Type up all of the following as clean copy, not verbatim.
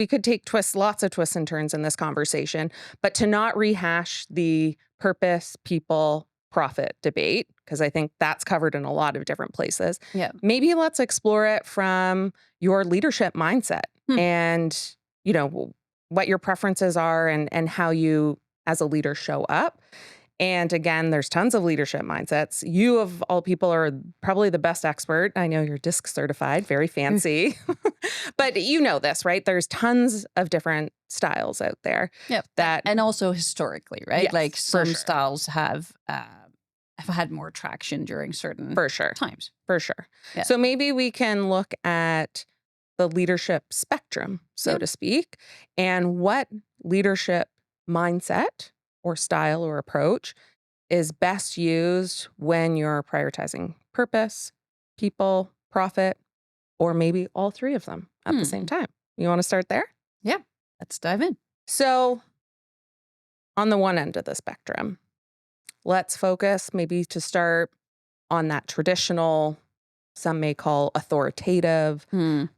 we could take lots of twists and turns in this conversation, but to not rehash the purpose, people, profit debate, because I think that's covered in a lot of different places. Yeah. Maybe let's explore it from your leadership mindset and, what your preferences are and how you as a leader show up. And again, there's tons of leadership mindsets. You, of all people, are probably the best expert. I know you're DISC certified, very fancy. But you know this, right? There's tons of different styles out there. Yeah. And also historically, right? Yes, like some sure. styles have had more traction during certain times. For sure. Yeah. So maybe we can look at the leadership spectrum, so to speak, and what leadership mindset or style or approach is best used when you're prioritizing purpose, people, profit, or maybe all three of them at the same time. You want to start there? Yeah, let's dive in. So on the one end of the spectrum, let's focus maybe to start on that traditional, some may call authoritative,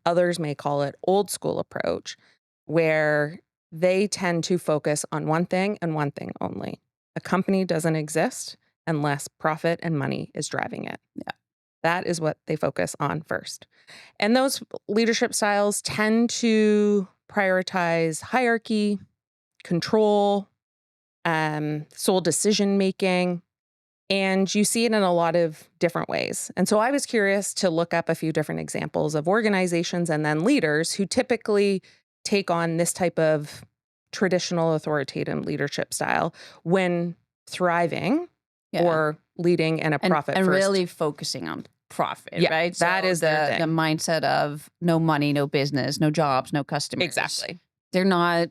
others may call it old school approach, where they tend to focus on one thing and one thing only. A company doesn't exist unless profit and money is driving it. Yeah. That is what they focus on first. And those leadership styles tend to prioritize hierarchy, control, sole decision making, and you see it in a lot of different ways. And so I was curious to look up a few different examples of organizations and then leaders who typically take on this type of traditional authoritative leadership style when thriving or leading in a profit and first. really focusing on profit, Yeah, right? that is the mindset of no money, no business, no jobs, no customers. Exactly. They're not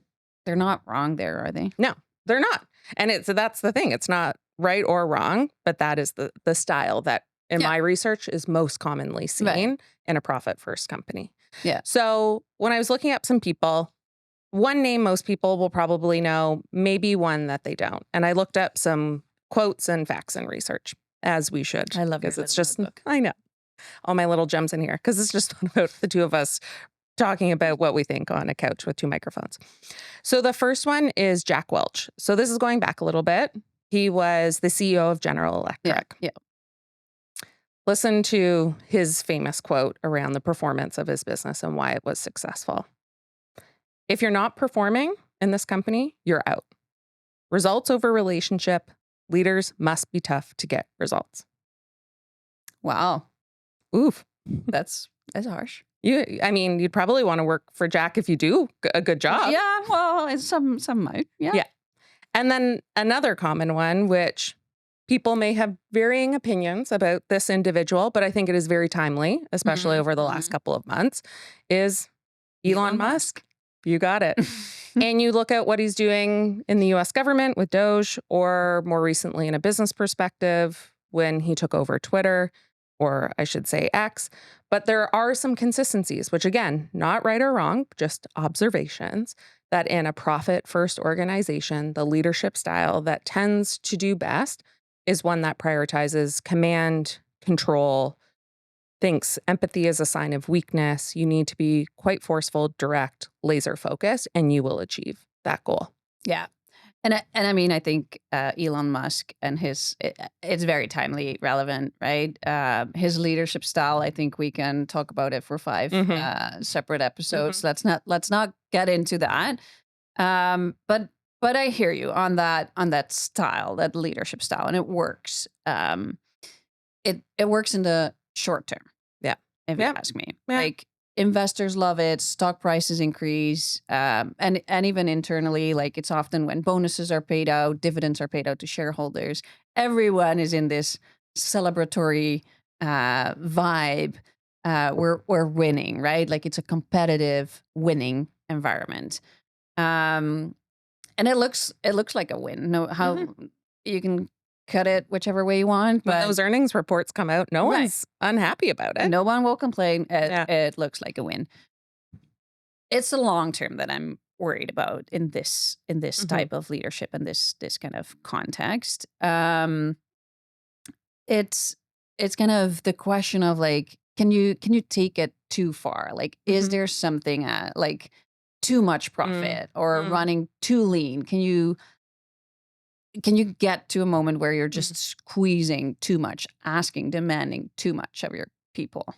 wrong there, are they? No, they're not. And that's the thing. It's not right or wrong, but that is the style that in my research is most commonly seen in a profit first company. Yeah. So when I was looking up some people, one name most people will probably know, maybe one that they don't. And I looked up some quotes and facts and research, as we should. I love because your it's little just notebook. I know all my little gems in here because it's just not about the two of us talking about what we think on a couch with two microphones. So the first one is Jack Welch. So this is going back a little bit. He was the CEO of General Electric. Yeah. Listen to his famous quote around the performance of his business and why it was successful. If you're not performing in this company, you're out. Results over relationship. Leaders must be tough to get results. Wow. Oof. That's harsh. You'd probably want to work for Jack if you do a good job. Yeah, well, some might. Yeah. Yeah. And then another common one, which people may have varying opinions about this individual, but I think it is very timely, especially over the last couple of months, is Elon Musk. You got it. And you look at what he's doing in the US government with Doge, or more recently in a business perspective when he took over Twitter, or I should say X. But there are some consistencies, which again, not right or wrong, just observations, that in a profit-first organization, the leadership style that tends to do best is one that prioritizes command, control, thinks empathy is a sign of weakness. You need to be quite forceful, direct, laser focused, and you will achieve that goal. Yeah. And I think Elon Musk and it's very timely relevant, right? His leadership style, I think we can talk about it for 5 separate episodes. Let's not get into that. But I hear you on that style, that leadership style, and it works. It works in the short term. Yeah. If you ask me. Yeah. Like investors love it, stock prices increase, and even internally, like it's often when bonuses are paid out, dividends are paid out to shareholders. Everyone is in this celebratory vibe. We're winning, right? Like it's a competitive winning environment. And it looks like a win. No, how you can cut it whichever way you want. But when those earnings reports come out, no one's unhappy about it. No one will complain. It looks like a win. It's the long term that I'm worried about in this type of leadership and this kind of context. It's kind of the question of like, can you take it too far? Like, is there something like too much Mm. profit or Mm. running too lean? Can you get to a moment where you're just squeezing too much, demanding too much of your people?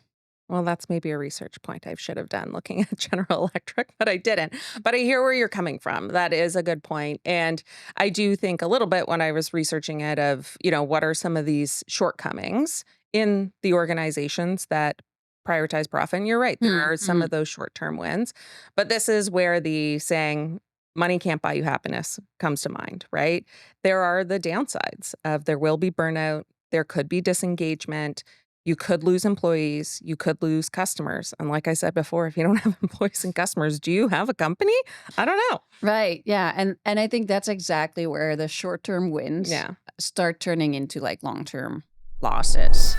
Well, that's maybe a research point I should have done looking at General Electric, but I didn't. But I hear where you're coming from. That is a good point. And I do think a little bit when I was researching it of, what are some of these shortcomings in the organizations that prioritize profit. And you're right, there are some Mm-hmm. of those short-term wins. But this is where the saying, money can't buy you happiness comes to mind, right? There are the downsides of there will be burnout, there could be disengagement, you could lose employees, you could lose customers. And like I said before, if you don't have employees and customers, do you have a company? I don't know. Right. Yeah. And I think that's exactly where the short-term wins Yeah. start turning into like long-term losses.